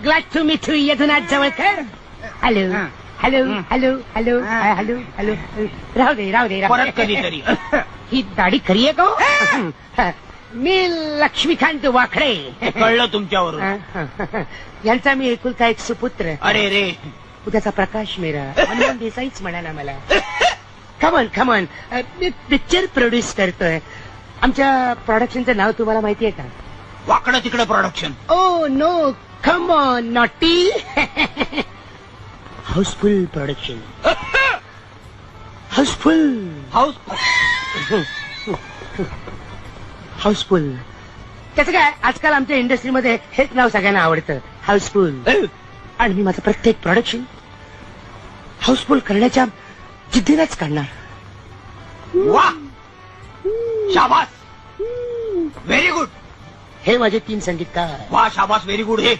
Glad to meet you Yadunath Jawalkar. Hello hello hello hello hello hello. राहू दे राहू दे परत कधीतरी. ही दाढी खरी आहे का? मी लक्ष्मीकांत वाकडे. कळलं तुमच्यावरून. यांचा मी एकुलता एक सुपुत्र. अरे रे. उद्याचा प्रकाश मेरा हनुमान देसाईच म्हणाला मला. कमन कमन. मी पिक्चर प्रोड्यूस करतोय. आमच्या प्रोडक्शनचं नाव तुम्हाला माहिती आहे का? वाकडं तिकडं production. Oh no come on naughty. Housefull production. Housefull. House. Housefull. त्याचं काय आजकाल आमच्या इंडस्ट्रीमध्ये हेच नाव सगळ्यांना आवडतं, हाऊसफुल. आणि मी माझं प्रत्येक प्रोडक्शन हाऊसफुल करण्याच्या जिद्दीनेच काढणार. वा. शाबास. Very good. हे माझे 3 संगीतकार. वा शाबास. Very good. हे